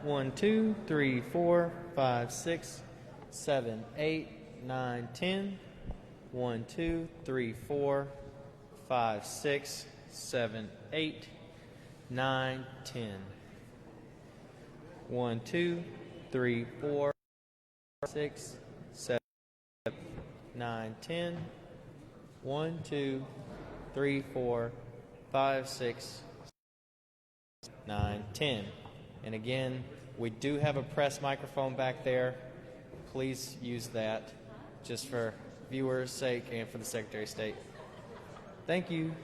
1, 2, 3, 4, 5, 6, 7, 8, 9, 10. 1, 2, 3, 4, 5, 6, 7, 8, 9, 10. 1, 2, 3, 4, 6, 7, 9, 10. 1, 2, 3, 4, 5, 6, 9, 10. And again, we do have a press microphone back there. Please use that just for viewers' sake and for the Secretary of State. Thank you.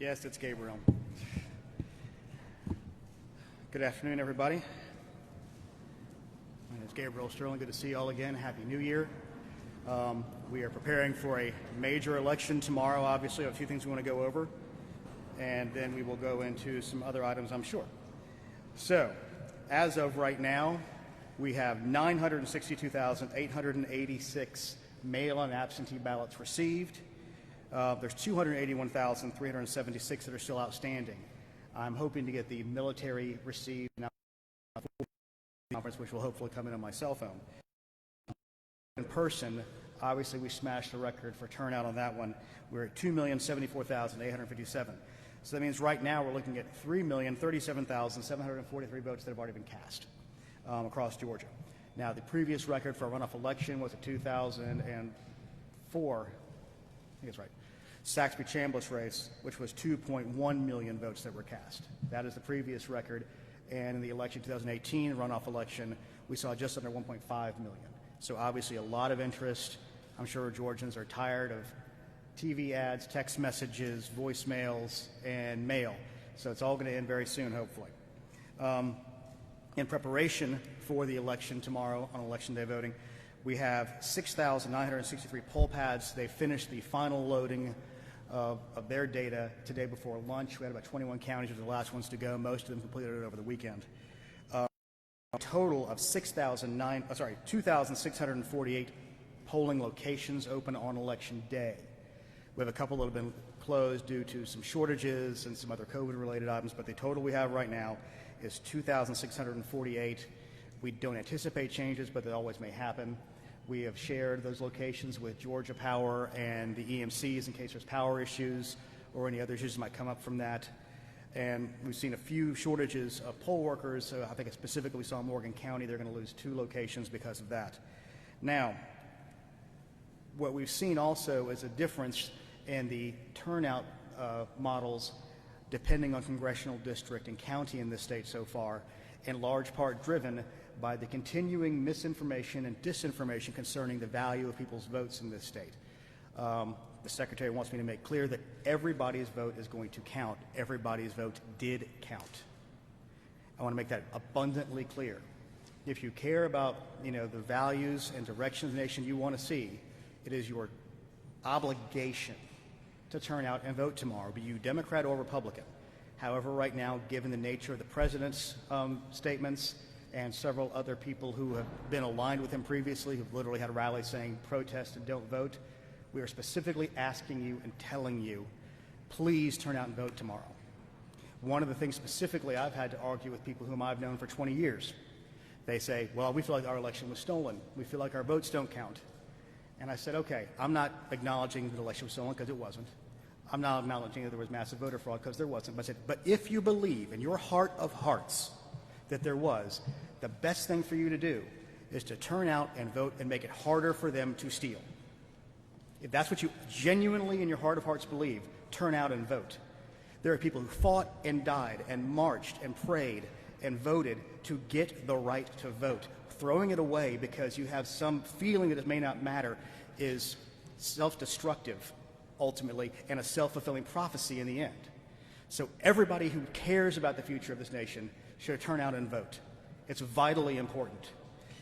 Yes, it's Gabriel. Good afternoon, everybody. My name is Gabriel Sterling. Good to see you all again. Happy New Year. We are preparing for a major election tomorrow. Obviously, we have a few things we want to go over, and then we will go into some other items, I'm sure. So, as of right now, we have 962,886 mail and absentee ballots received. There's 281,376 that are still outstanding. I'm hoping to get the military received conference, which will hopefully come in on my cell phone. In person, obviously we smashed the record for turnout on that one. We're at 2,074,857. So that means right now we're looking at 3,037,743 votes that have already been cast across Georgia. Now, the previous record for a runoff election was a 2004, I think it's right, Saxby-Chambliss race, which was 2.1 million votes that were cast. That is the previous record. And in the election 2018 runoff election, we saw just under 1.5 million. So obviously a lot of interest. I'm sure Georgians are tired of TV ads, text messages, voicemails, and mail. So it's all going to end very soon, hopefully. In preparation for the election tomorrow on Election Day voting, we have 6,963 poll pads. They finished the final loading of their data today before lunch. We had about 21 counties were the last ones to go. Most of them completed it over the weekend. A total of 2,648 polling locations open on Election Day. We have a couple that have been closed due to some shortages and some other COVID-related items, but the total we have right now is 2,648. We don't anticipate changes, but they always may happen. We have shared those locations with Georgia Power and the EMCs in case there's power issues or any other issues that might come up from that. And we've seen a few shortages of poll workers. So I think specifically we saw in Morgan County, they're going to lose 2 locations because of that. Now, what we've seen also is a difference in the turnout models depending on congressional district and county in this state so far, in large part driven by the continuing misinformation and disinformation concerning the value of people's votes in this state. The Secretary wants me to make clear that everybody's vote is going to count. Everybody's vote did count. I want to make that abundantly clear. If you care about, the values and directions of the nation you want to see, it is your obligation to turn out and vote tomorrow, be you Democrat or Republican. However, right now, given the nature of the President's statements and several other people who have been aligned with him previously, who've literally had rallies saying protest and don't vote, we are specifically asking you and telling you, please turn out and vote tomorrow. One of the things specifically I've had to argue with people whom I've known for 20 years, they say, well, we feel like our election was stolen. We feel like our votes don't count. And I said, okay, I'm not acknowledging that the election was stolen because it wasn't. I'm not acknowledging that there was massive voter fraud because there wasn't. But I said, but if you believe in your heart of hearts that there was, the best thing for you to do is to turn out and vote and make it harder for them to steal. If that's what you genuinely in your heart of hearts believe, turn out and vote. There are people who fought and died and marched and prayed and voted to get the right to vote. Throwing it away because you have some feeling that it may not matter is self-destructive, ultimately, and a self-fulfilling prophecy in the end. So everybody who cares about the future of this nation should turn out and vote. It's vitally important.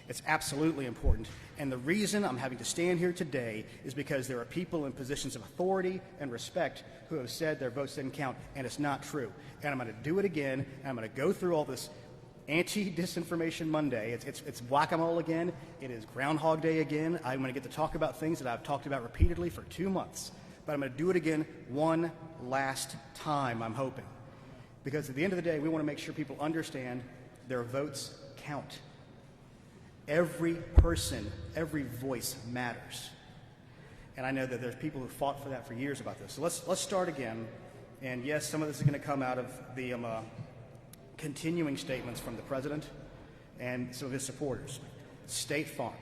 It's absolutely important. And the reason I'm having to stand here today is because there are people in positions of authority and respect who have said their votes didn't count, and it's not true. And I'm going to do it again, and I'm going to go through all this anti-disinformation Monday. It's whack-a-mole again. It is Groundhog Day again. I'm going to get to talk about things that I've talked about repeatedly for 2 months. But I'm going to do it again one last time, I'm hoping. Because at the end of the day, we want to make sure people understand their votes count. Every person, every voice matters. And I know that there's people who fought for that for years about this. So let's start again. And yes, some of this is going to come out of the continuing statements from the President and some of his supporters. State Farm.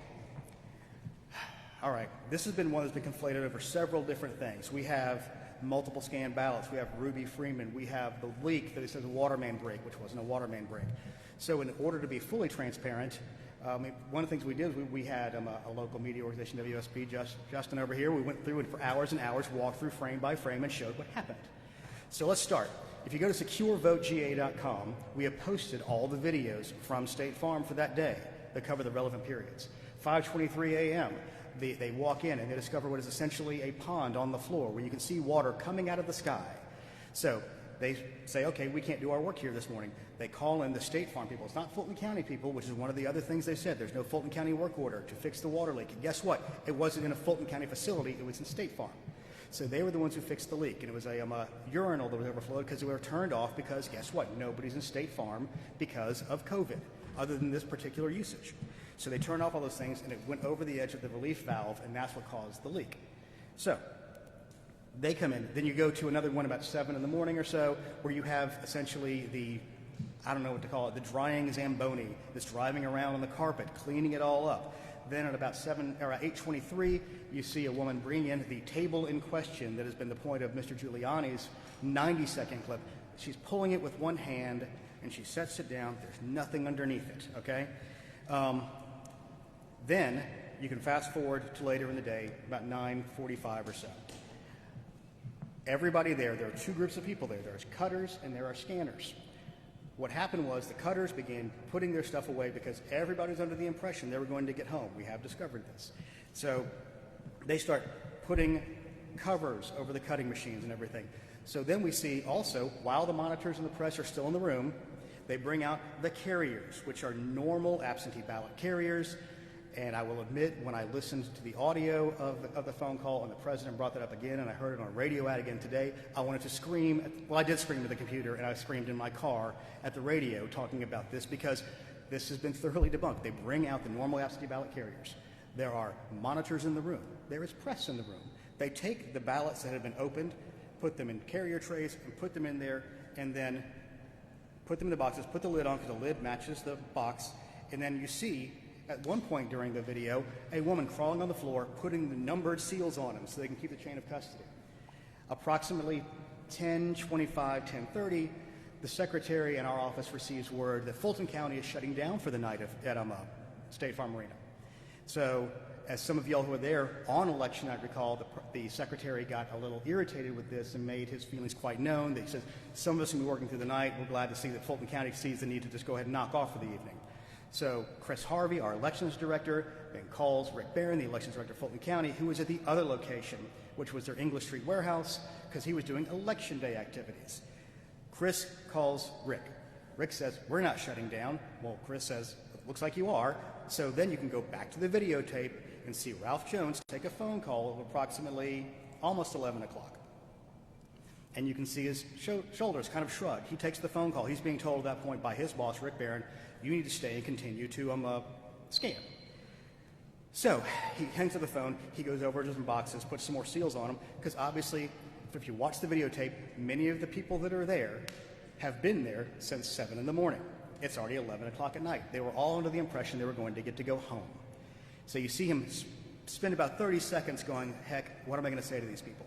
All right, this has been one that's been conflated over several different things. We have multiple scanned ballots. We have Ruby Freeman. We have the leak that it says a water main break, which wasn't a water main break. So in order to be fully transparent, one of the things we did is we had a local media organization, WSP, Justin over here. We went through and for hours and hours walked through frame by frame and showed what happened. So let's start. If you go to securevotega.com, we have posted all the videos from State Farm for that day that cover the relevant periods. 5:23 a.m., they walk in and they discover what is essentially a pond on the floor where you can see water coming out of the sky. So they say, okay, we can't do our work here this morning. They call in the State Farm people. It's not Fulton County people, which is one of the other things they said. There's no Fulton County work order to fix the water leak. And guess what? It wasn't in a Fulton County facility. It was in State Farm. So they were the ones who fixed the leak. And it was a urinal that was overflowed because we were turned off because, guess what? Nobody's in State Farm because of COVID, other than this particular usage. So they turned off all those things, and it went over the edge of the relief valve, and that's what caused the leak. So they come in. Then you go to another one about 7 in the morning or so, where you have essentially the, I don't know what to call it, the drying Zamboni that's driving around on the carpet, cleaning it all up. Then at about 8:23, you see a woman bring in the table in question that has been the point of Mr. Giuliani's 90-second clip. She's pulling it with one hand, and she sets it down. There's nothing underneath it, okay? Then you can fast forward to later in the day, about 9:45 or so. Everybody there are two groups of people there. There's cutters and there are scanners. What happened was the cutters began putting their stuff away because everybody was under the impression they were going to get home. We have discovered this. So they start putting covers over the cutting machines and everything. So then we see also, while the monitors and the press are still in the room, they bring out the carriers, which are normal absentee ballot carriers. And I will admit, when I listened to the audio of the phone call and the president brought that up again, and I heard it on a radio ad again today, I wanted to scream. Well, I did scream at the computer, and I screamed in my car at the radio talking about this because this has been thoroughly debunked. They bring out the normal absentee ballot carriers. There are monitors in the room. There is press in the room. They take the ballots that have been opened, put them in carrier trays, and put them in there, and then put them in the boxes, put the lid on because the lid matches the box, and then you see at one point during the video, a woman crawling on the floor, putting the numbered seals on them so they can keep the chain of custody. Approximately 10:25, 10:30, the secretary in our office receives word that Fulton County is shutting down for the night at State Farm Arena. So, as some of y'all who were there on election night recall, the secretary got a little irritated with this and made his feelings quite known. He says, some of us will be working through the night. We're glad to see that Fulton County sees the need to just go ahead and knock off for the evening. So Chris Harvey, our elections director, then calls Rick Barron, the elections director of Fulton County, who was at the other location, which was their English Street warehouse, because he was doing election day activities. Chris calls Rick. Rick says, we're not shutting down. Well, Chris says, it looks like you are. So then you can go back to the videotape and see Ralph Jones take a phone call of approximately almost 11 o'clock. And you can see his shoulders kind of shrug. He takes the phone call. He's being told at that point by his boss, Rick Barron, you need to stay and continue to scan. So he hangs up the phone. He goes over to some boxes, puts some more seals on them, because obviously, if you watch the videotape, many of the people that are there have been there since 7 in the morning. It's already 11 o'clock at night. They were all under the impression they were going to get to go home. So you see him spend about 30 seconds going, heck, what am I going to say to these people?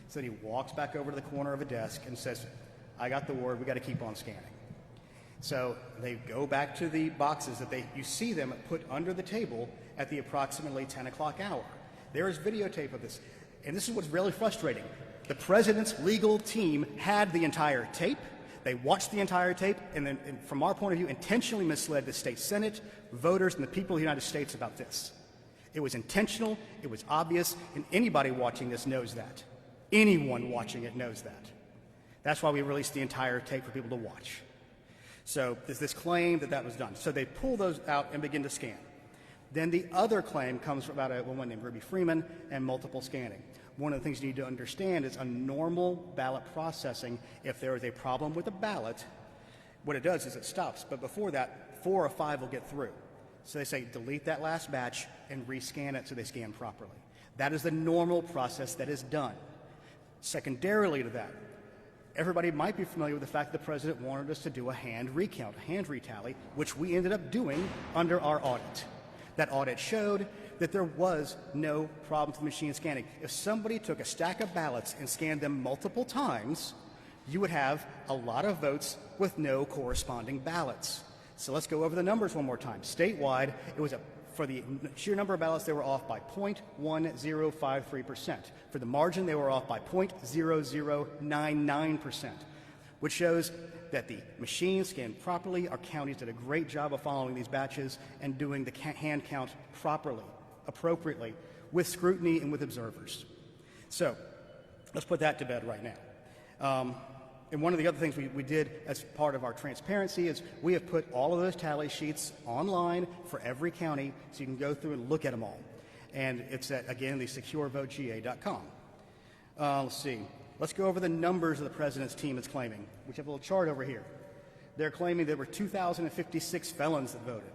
So then he walks back over to the corner of a desk and says, I got the word, we got to keep on scanning. So they go back to the boxes that you see them put under the table at the approximately 10 o'clock hour. There is videotape of this. And this is what's really frustrating. The president's legal team had the entire tape. They watched the entire tape and then, from our point of view, intentionally misled the state Senate, voters, and the people of the United States about this. It was intentional, it was obvious, and anybody watching this knows that. Anyone watching it knows that. That's why we released the entire tape for people to watch. So there's this claim that that was done. So they pull those out and begin to scan. Then the other claim comes from about a woman named Ruby Freeman and multiple scanning. One of the things you need to understand is a normal ballot processing, if there is a problem with a ballot, what it does is it stops. But before that, 4 or 5 will get through. So they say delete that last batch and rescan it so they scan properly. That is the normal process that is done. Secondarily to that, everybody might be familiar with the fact that the president wanted us to do a hand recount, a hand retally, which we ended up doing under our audit. That audit showed that there was no problem with the machine scanning. If somebody took a stack of ballots and scanned them multiple times, you would have a lot of votes with no corresponding ballots. So let's go over the numbers one more time. Statewide, it was a For the sheer number of ballots, they were off by 0.1053%. For the margin, they were off by 0.0099%, which shows that the machines scanned properly. Our counties did a great job of following these batches and doing the hand count properly, appropriately, with scrutiny and with observers. So let's put that to bed right now. And one of the other things we did as part of our transparency is we have put all of those tally sheets online for every county so you can go through and look at them all. And it's at, again, the securevotegA.com. Let's see. Let's go over the numbers of the president's team is claiming. We have a little chart over here. They're claiming there were 2,056 felons that voted.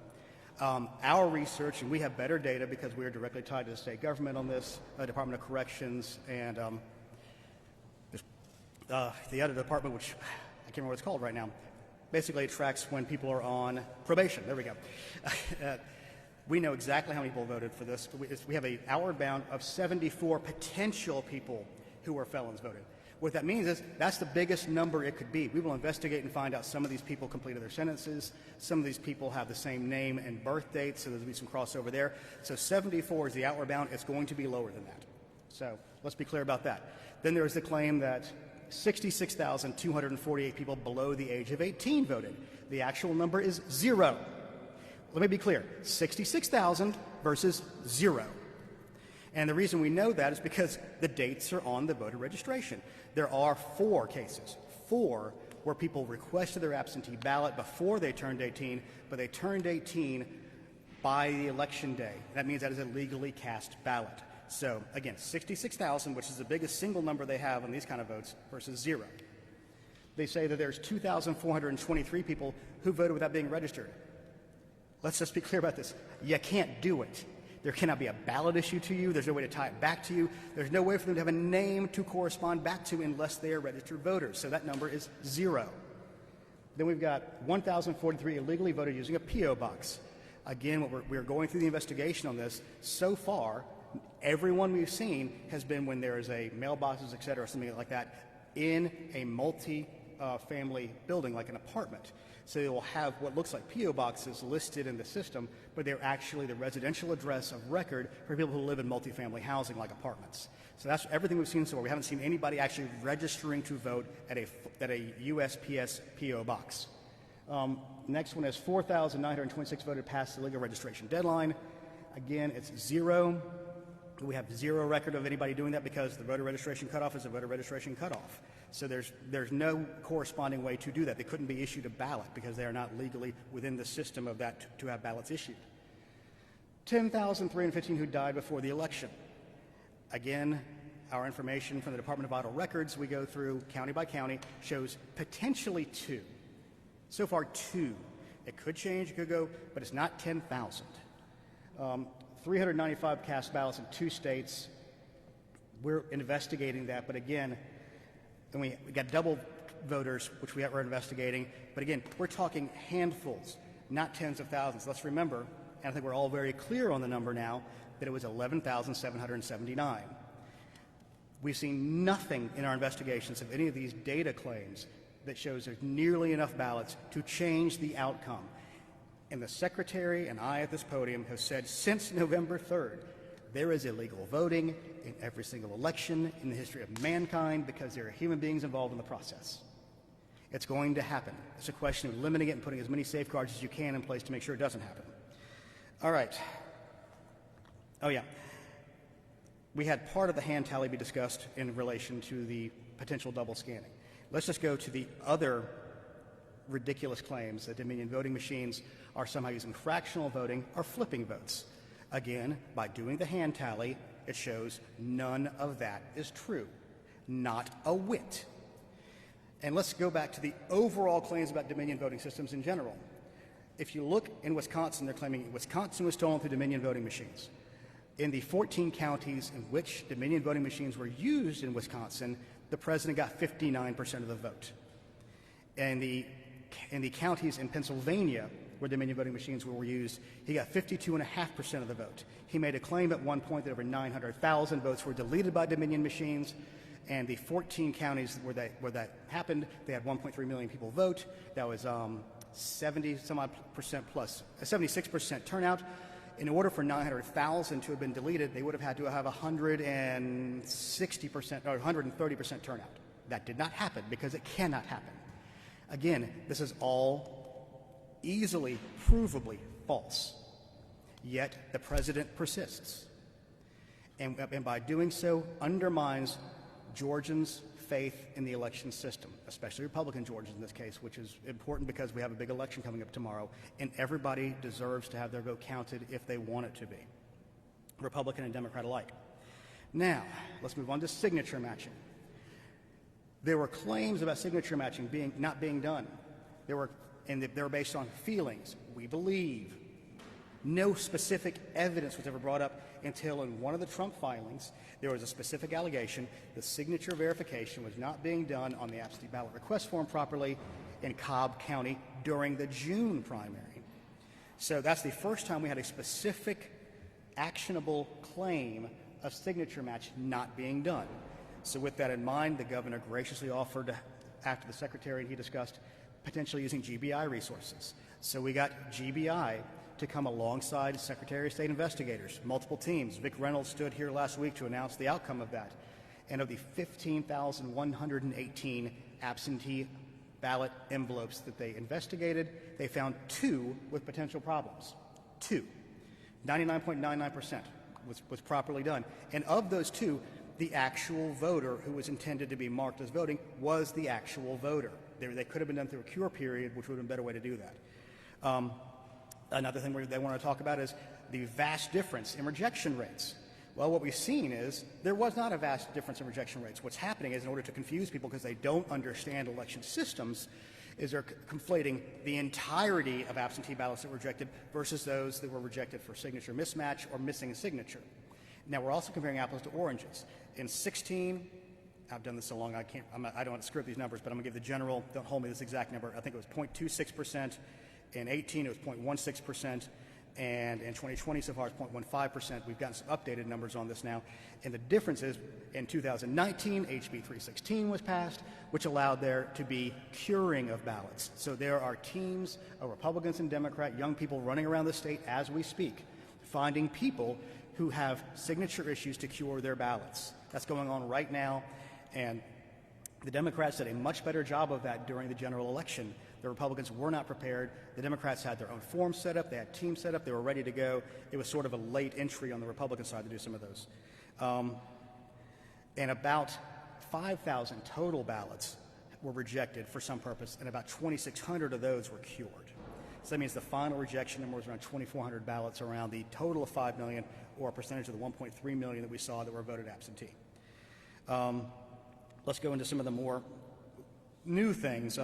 Our research, and we have better data because we are directly tied to the state government on this, Department of Corrections, and the other department, which I can't remember what it's called right now. Basically, it tracks when people are on probation. There we go. We know exactly how many people voted for this. We have an outward bound of 74 potential people who were felons voted. What that means is that's the biggest number it could be. We will investigate and find out some of these people completed their sentences. Some of these people have the same name and birth date, so there'll be some crossover there. So 74 is the outward bound. It's going to be lower than that. So let's be clear about that. Then there is the claim that 66,248 people below the age of 18 voted. The actual number is 0. Let me be clear, 66,000 versus 0. And the reason we know that is because the dates are on the voter registration. There are 4 cases, 4 where people requested their absentee ballot before they turned 18, but they turned 18 by the election day. That means that is a legally cast ballot. So again, 66,000, which is the biggest single number they have on these kind of votes, versus 0. They say that there's 2,423 people who voted without being registered. Let's just be clear about this. You can't do it. There cannot be a ballot issue to you. There's no way to tie it back to you. There's no way for them to have a name to correspond back to unless they are registered voters. So that number is 0. Then we've got 1,043 illegally voted using a P.O. box. Again, we're going through the investigation on this. So far, everyone we've seen has been when there is a mailboxes, et cetera, something like that, in a multi-family building, like an apartment. So they will have what looks like P.O. boxes listed in the system, but they're actually the residential address of record for people who live in multifamily housing, like apartments. So that's everything we've seen so far. We haven't seen anybody actually registering to vote at a USPS P.O. box. Next one is 4,926 voted past the legal registration deadline. Again, it's 0. We have 0 record of anybody doing that because the voter registration cutoff is a voter registration cutoff. So there's no corresponding way to do that. They couldn't be issued a ballot because they are not legally within the system of that to have ballots issued. 10,315 who died before the election. Again, our information from the Department of Vital Records, we go through county by county, shows potentially 2. So far, 2. It could change, it could go, but it's not 10,000. 395 cast ballots in 2 states. We're investigating that, but again, and we got double voters, which we're investigating. But again, we're talking handfuls, not tens of thousands. Let's remember, and I think we're all very clear on the number now, that it was 11,779. We've seen nothing in our investigations of any of these data claims that shows there's nearly enough ballots to change the outcome. And the Secretary and I at this podium have said since November 3rd, there is illegal voting in every single election in the history of mankind because there are human beings involved in the process. It's going to happen. It's a question of limiting it and putting as many safeguards as you can in place to make sure it doesn't happen. All right. Oh, yeah. We had part of the hand tally be discussed in relation to the potential double scanning. Let's just go to the other ridiculous claims that Dominion voting machines are somehow using fractional voting or flipping votes. Again, by doing the hand tally, it shows none of that is true. Not a whit. And let's go back to the overall claims about Dominion voting systems in general. If you look in Wisconsin, they're claiming Wisconsin was stolen through Dominion voting machines. In the 14 counties in which Dominion voting machines were used in Wisconsin, the president got 59% of the vote. And in the counties in Pennsylvania where Dominion voting machines were used, he got 52.5% of the vote. He made a claim at one point that over 900,000 votes were deleted by Dominion machines, and the 14 counties where that happened, they had 1.3 million people vote. That was 76% turnout. In order for 900,000 to have been deleted, they would have had to have 160% or 130% turnout. That did not happen because it cannot happen. Again, this is all easily, provably false. Yet the president persists. And by doing so, undermines Georgians' faith in the election system, especially Republican Georgians in this case, which is important because we have a big election coming up tomorrow, and everybody deserves to have their vote counted if they want it to be, Republican and Democrat alike. Now, let's move on to signature matching. There were claims about signature matching not being done. They were based on feelings. We believe. No specific evidence was ever brought up until in one of the Trump filings, there was a specific allegation the signature verification was not being done on the absentee ballot request form properly in Cobb County during the June primary. So that's the first time we had a specific, actionable claim of signature match not being done. So with that in mind, the governor graciously offered, after the secretary and he discussed, potentially using GBI resources. So we got GBI to come alongside Secretary of State investigators, multiple teams. Vic Reynolds stood here last week to announce the outcome of that. And of the 15,118 absentee ballot envelopes that they investigated, they found 2 with potential problems. 2. 99.99% was properly done. And of those 2, the actual voter who was intended to be marked as voting was the actual voter. They could have been done through a cure period, which would have been a better way to do that. Another thing they want to talk about is the vast difference in rejection rates. Well, what we've seen is there was not a vast difference in rejection rates. What's happening is, in order to confuse people because they don't understand election systems, is they're conflating the entirety of absentee ballots that were rejected versus those that were rejected for signature mismatch or missing a signature. Now, we're also comparing apples to oranges. In 16, I've done this so long I don't want to screw up these numbers, but I'm going to give the general, don't hold me this exact number, I think it was 0.26%. In 18, it was 0.16%, and in 2020 so far, it's 0.15%. We've gotten some updated numbers on this now, and the difference is, in 2019, HB 316 was passed, which allowed there to be curing of ballots. So there are teams of Republicans and Democrat, young people running around the state as we speak, finding people who have signature issues to cure their ballots. That's going on right now, and the Democrats did a much better job of that during the general election. The Republicans were not prepared. The Democrats had their own forms set up. They had teams set up. They were ready to go. It was sort of a late entry on the Republican side to do some of those. And about 5,000 total ballots were rejected for some purpose, and about 2,600 of those were cured. So that means the final rejection number was around 2,400 ballots, around the total of 5 million, or a percentage of the 1.3 million that we saw that were voted absentee. Let's go into some of the more new things.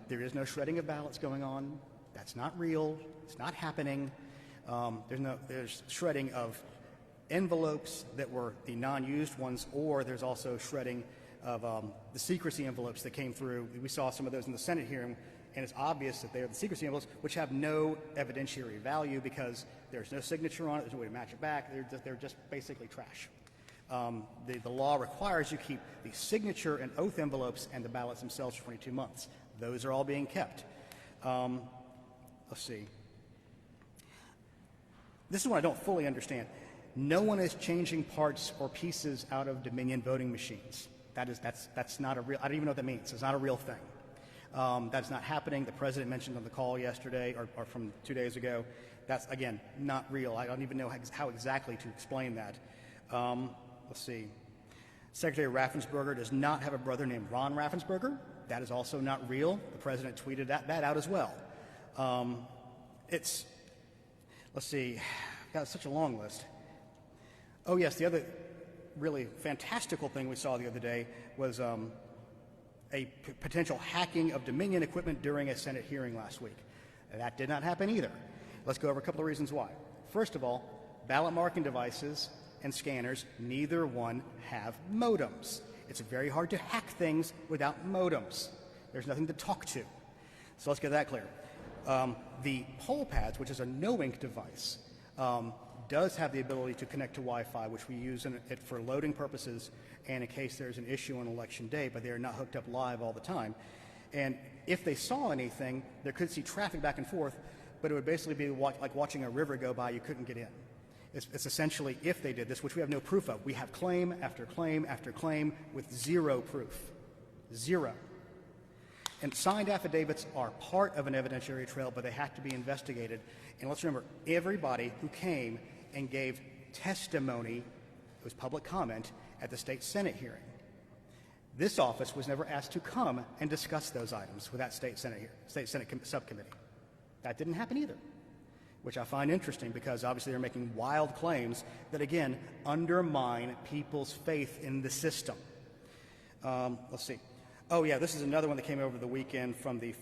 There is no shredding of ballots going on. That's not real. It's not happening. There's shredding of envelopes that were the non-used ones, or there's also shredding of the secrecy envelopes that came through. We saw some of those in the Senate hearing, and it's obvious that they are the secrecy envelopes, which have no evidentiary value because there's no signature on it. There's no way to match it back. They're just basically trash. The law requires you keep the signature and oath envelopes and the ballots themselves for 22 months. Those are all being kept. Let's see. This is what I don't fully understand. No one is changing parts or pieces out of Dominion voting machines. That's not a real. I don't even know what that means. It's not a real thing. That's not happening. The president mentioned on the call yesterday, or from 2 days ago. That's again not real. I don't even know how exactly to explain that. Let's see. Secretary Raffensperger does not have a brother named Ron Raffensperger. That is also not real. The president tweeted that out as well. Let's see, got such a long list. Oh yes, the other really fantastical thing we saw the other day was a potential hacking of Dominion equipment during a Senate hearing last week. That did not happen either. Let's go over a couple of reasons why. First of all, ballot marking devices and scanners, neither one have modems. It's very hard to hack things without modems. There's nothing to talk to. So let's get that clear. The poll pads, which is a no-ink device, does have the ability to connect to Wi-Fi, which we use it for loading purposes and in case there's an issue on election day, but they are not hooked up live all the time. And if they saw anything, they could see traffic back and forth, but it would basically be like watching a river go by you couldn't get in. It's essentially, if they did this, which we have no proof of. We have claim after claim after claim with zero proof. Zero. And signed affidavits are part of an evidentiary trail, but they have to be investigated. And let's remember, everybody who came and gave testimony, it was public comment, at the state Senate hearing. This office was never asked to come and discuss those items with that state Senate subcommittee. That didn't happen either, which I find interesting because obviously they're making wild claims that, again, undermine people's faith in the system. Let's see. Oh, yeah, this is another one that came over the weekend from the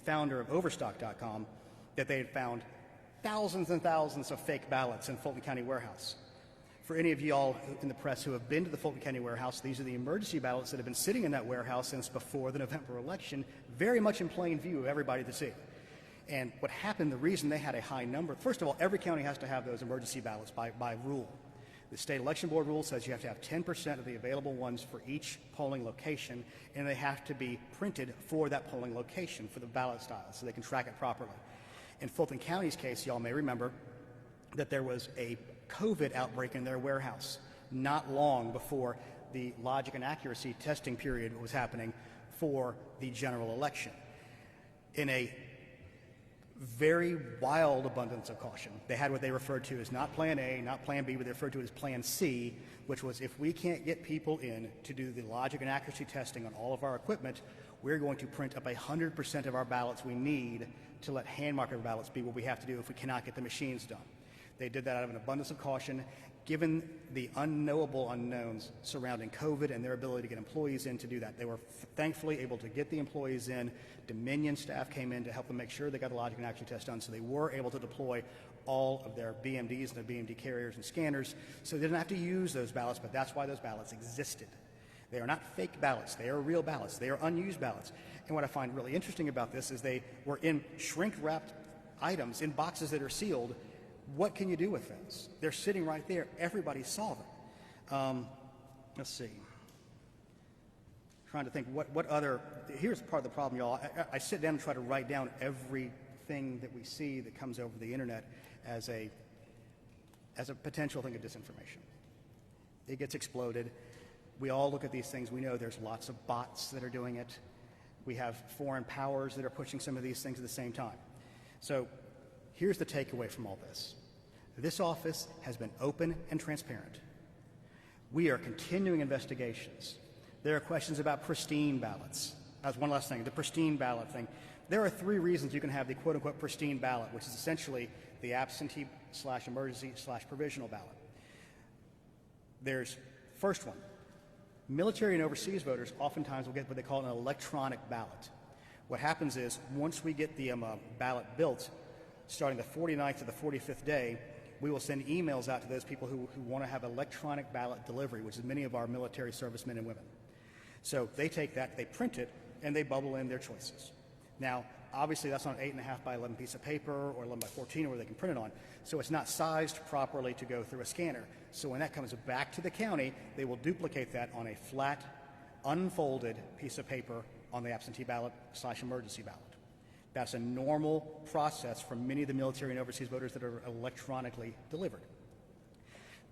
founder of Overstock.com, that they had found thousands and thousands of fake ballots in Fulton County warehouse. For any of you all in the press who have been to the Fulton County warehouse, these are the emergency ballots that have been sitting in that warehouse since before the November election, very much in plain view of everybody to see. And what happened, the reason they had a high number, first of all, every county has to have those emergency ballots by rule. The state election board rule says you have to have 10% of the available ones for each polling location, and they have to be printed for that polling location for the ballot style so they can track it properly. In Fulton County's case, y'all may remember that there was a COVID outbreak in their warehouse not long before the logic and accuracy testing period was happening for the general election. In a very wild abundance of caution, they had what they referred to as not Plan A, not Plan B, but they referred to it as Plan C, which was if we can't get people in to do the logic and accuracy testing on all of our equipment, we're going to print up 100% of our ballots we need to let hand marker ballots be what we have to do if we cannot get the machines done. They did that out of an abundance of caution, given the unknowable unknowns surrounding COVID and their ability to get employees in to do that. They were thankfully able to get the employees in. Dominion staff came in to help them make sure they got the logic and accuracy test done, so they were able to deploy all of their BMDs and their BMD carriers and scanners, so they didn't have to use those ballots, but that's why those ballots existed. They are not fake ballots. They are real ballots. They are unused ballots. And what I find really interesting about this is they were in shrink-wrapped items in boxes that are sealed. What can you do with those? They're sitting right there. Everybody saw them. Let's see. Trying to think what other. Here's part of the problem, y'all. I sit down and try to write down everything that we see that comes over the internet as a potential thing of disinformation. It gets exploded. We all look at these things. We know there's lots of bots that are doing it. We have foreign powers that are pushing some of these things at the same time. So here's the takeaway from all this. This office has been open and transparent. We are continuing investigations. There are questions about pristine ballots. That's one last thing, the pristine ballot thing. There are 3 reasons you can have the quote-unquote pristine ballot, which is essentially the absentee/emergency/provisional ballot. There's first one. Military and overseas voters oftentimes will get what they call an electronic ballot. What happens is once we get the ballot built, starting the 49th to the 45th day, we will send emails out to those people who want to have electronic ballot delivery, which is many of our military servicemen and women. So they take that, they print it, and they bubble in their choices. Now, obviously, that's not an 8.5 by 11 piece of paper or 11 by 14 where they can print it on. So it's not sized properly to go through a scanner. So when that comes back to the county, they will duplicate that on a flat, unfolded piece of paper on the absentee ballot/emergency ballot. That's a normal process for many of the military and overseas voters that are electronically delivered.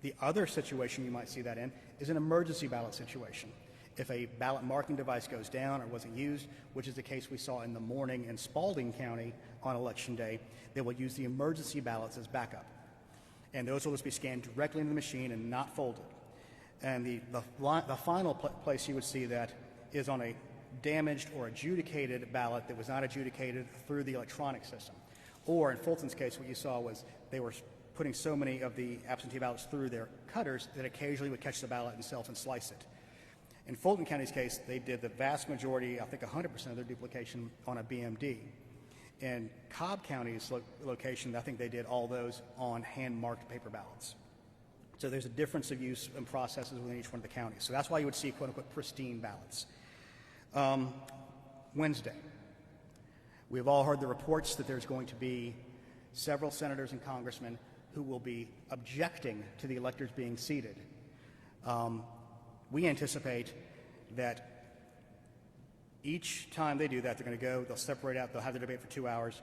The other situation you might see that in is an emergency ballot situation. If a ballot marking device goes down or wasn't used, which is the case we saw in the morning in Spalding County on Election Day, they will use the emergency ballots as backup. And those will just be scanned directly into the machine and not folded. And the final place you would see that is on a damaged or adjudicated ballot that was not adjudicated through the electronic system. Or in Fulton's case, what you saw was they were putting so many of the absentee ballots through their cutters that occasionally would catch the ballot itself and slice it. In Fulton County's case, they did the vast majority, I think 100% of their duplication on a BMD. In Cobb County's location, I think they did all those on hand-marked paper ballots. So there's a difference of use and processes within each one of the counties. So that's why you would see quote-unquote pristine ballots. Wednesday, we've all heard the reports that there's going to be several senators and congressmen who will be objecting to the electors being seated. We anticipate that each time they do that, they're going to go, they'll separate out, they'll have the debate for 2 hours.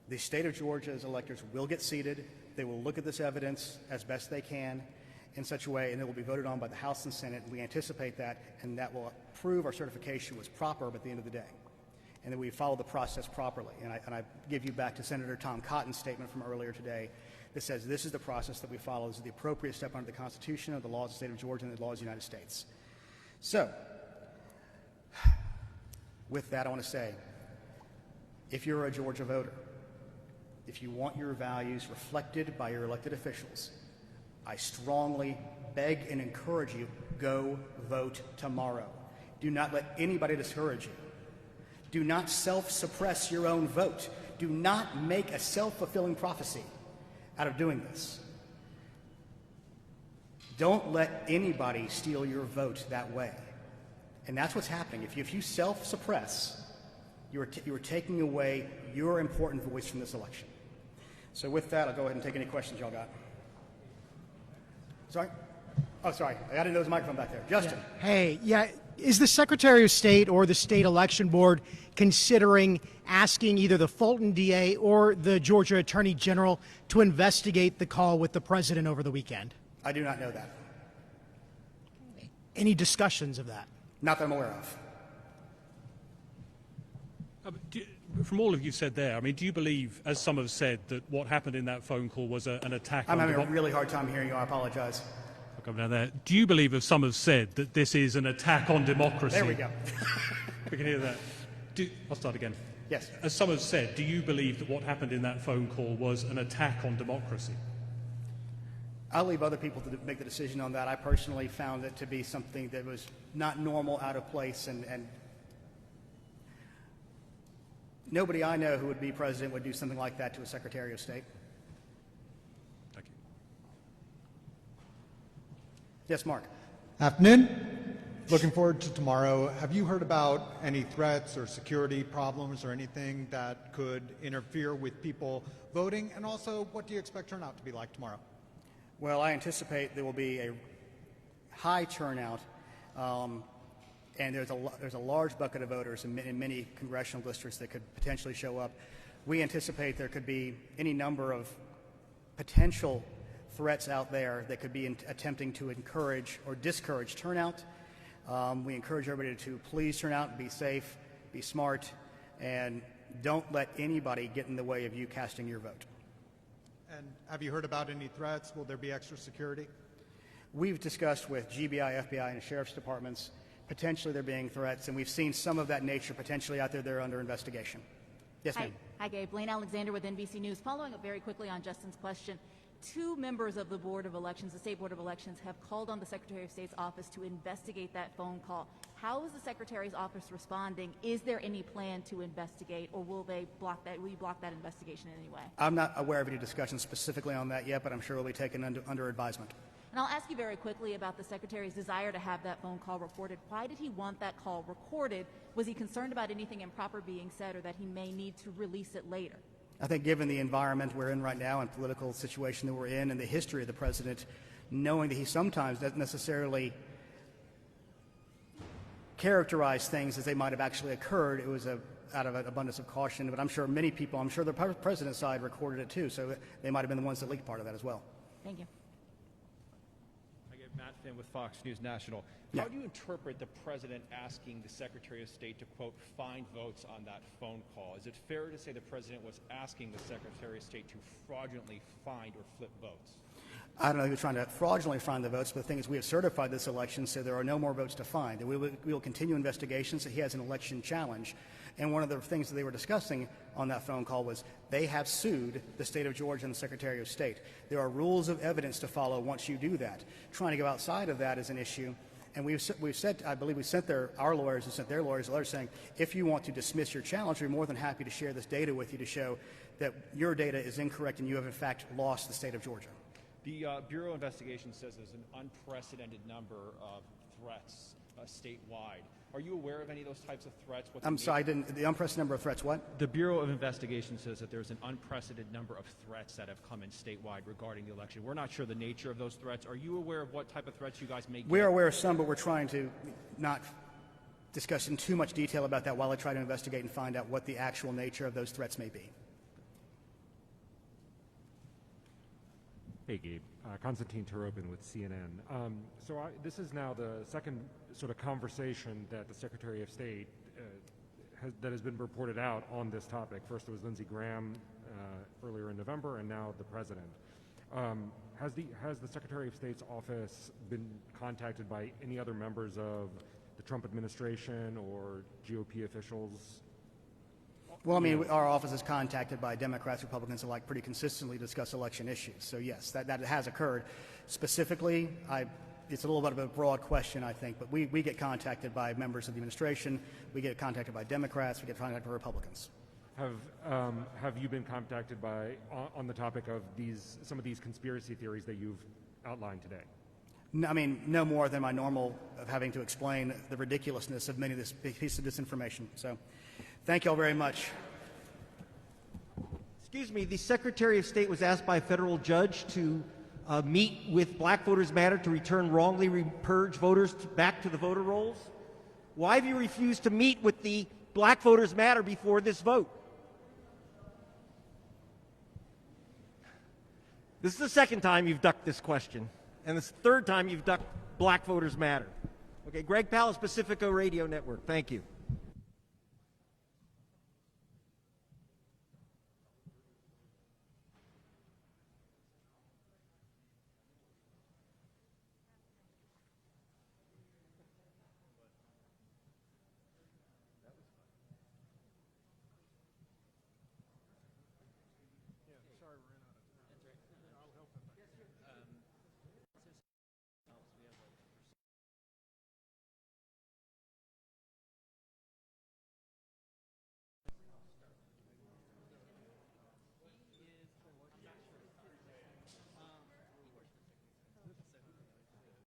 The state of Georgia's electors will get seated. They will look at this evidence as best they can in such a way, and it will be voted on by the House and Senate. We anticipate that, and that will prove our certification was proper at the end of the day, and that we follow the process properly. And I give you back to Senator Tom Cotton's statement from earlier today that says this is the process that we follow. This is the appropriate step under the Constitution, of the laws of the state of Georgia, and the laws of the United States. So, with that, I want to say, if you're a Georgia voter, if you want your values reflected by your elected officials, I strongly beg and encourage you, go vote tomorrow. Do not let anybody discourage you. Do not self-suppress your own vote. Do not make a self-fulfilling prophecy out of doing this. Don't let anybody steal your vote that way. And that's what's happening. If you self-suppress, you are taking away your important voice from this election. So with that, I'll go ahead and take any questions y'all got. Sorry? Oh, sorry. I didn't know there was a microphone back there. Justin. Yeah. Hey, yeah. Is the Secretary of State or the State Election Board considering asking either the Fulton DA or the Georgia Attorney General to investigate the call with the president over the weekend? I do not know that. Any discussions of that? Not that I'm aware of. From all of you said there, I mean, do you believe, as some have said, that what happened in that phone call was an attack I'm on having a really hard time hearing you. I apologize. I'll come down there. Do you believe, as some have said, that this is an attack on democracy? There we go. We can hear that. I'll start again. Yes. As some have said, do you believe that what happened in that phone call was an attack on democracy? I'll leave other people to make the decision on that. I personally found it to be something that was not normal, out of place, and nobody I know who would be president would do something like that to a Secretary of State. Thank you. Yes, Mark. Afternoon. Looking forward to tomorrow. Have you heard about any threats or security problems or anything that could interfere with people voting? And also, what do you expect turnout to be like tomorrow? Well, I anticipate there will be a high turnout, and there's a large bucket of voters in many congressional districts that could potentially show up. We anticipate there could be any number of potential threats out there that could be attempting to encourage or discourage turnout. We encourage everybody to please turn out, be safe, be smart, and don't let anybody get in the way of you casting your vote. And have you heard about any threats? Will there be extra security? We've discussed with GBI, FBI, and sheriff's departments potentially there being threats, and we've seen some of that nature potentially out there. They're under investigation. Yes, ma'am. Hi, Gabe. Blaine Alexander with NBC News. Following up very quickly on Justin's question, 2 members of the Board of Elections, the State Board of Elections, have called on the Secretary of State's office to investigate that phone call. How is the Secretary's office responding? Is there any plan to investigate, or will they block that? Will you block that investigation in any way? I'm not aware of any discussion specifically on that yet, but I'm sure it will be taken under advisement. And I'll ask you very quickly about the Secretary's desire to have that phone call recorded. Why did he want that call recorded? Was he concerned about anything improper being said, or that he may need to release it later? I think given the environment we're in right now and political situation that we're in and the history of the president, knowing that he sometimes doesn't necessarily characterize things as they might have actually occurred, it was out of an abundance of caution. But I'm sure many people, I'm sure the president's side recorded it too, so they might have been the ones that leaked part of that as well. Thank you. I get Matt Finn with Fox News National. Yeah. How do you interpret the president asking the Secretary of State to, quote, find votes on that phone call? Is it fair to say the president was asking the Secretary of State to fraudulently find or flip votes? I don't know if he was trying to fraudulently find the votes, but the thing is we have certified this election, so there are no more votes to find. We will continue investigations. He has an election challenge. And one of the things that they were discussing on that phone call was they have sued the state of Georgia and the Secretary of State. There are rules of evidence to follow once you do that. Trying to go outside of that is an issue. And we've said, I believe we sent our lawyers and sent their lawyers a letter saying, if you want to dismiss your challenge, we're more than happy to share this data with you to show that your data is incorrect and you have in fact lost the state of Georgia. The Bureau of Investigation says there's an unprecedented number of threats statewide. Are you aware of any of those types of threats? I'm sorry, the unprecedented number of threats, what? The Bureau of Investigation says that there's an unprecedented number of threats that have come in statewide regarding the election. We're not sure the nature of those threats. Are you aware of what type of threats you guys may get? We are aware of some, but we're trying to not discuss in too much detail about that while I try to investigate and find out what the actual nature of those threats may be. Hey, Gabe. Konstantin Turopin with CNN. This is now the second sort of conversation that the Secretary of State that has been reported out on this topic. First it was Lindsey Graham earlier in November, and now the President. Has the Secretary of State's office been contacted by any other members of the Trump administration or GOP officials? Well, I mean, our office is contacted by Democrats, Republicans alike pretty consistently to discuss election issues. So yes, that has occurred. Specifically, it's a little bit of a broad question, I think, but we get contacted by members of the administration, we get contacted by Democrats, we get contacted by Republicans. Have you been contacted by on the topic of some of these conspiracy theories that you've outlined today? I mean, no more than my normal of having to explain the ridiculousness of many of this piece of disinformation. So, thank you all very much. Excuse me, the Secretary of State was asked by a federal judge to meet with Black Voters Matter to return wrongly purged voters back to the voter rolls. Why have you refused to meet with the Black Voters Matter before this vote? This is the second time you've ducked this question, and this is the third time you've ducked Black Voters Matter. Okay, Greg Palast, Pacifico Radio Network. Thank you.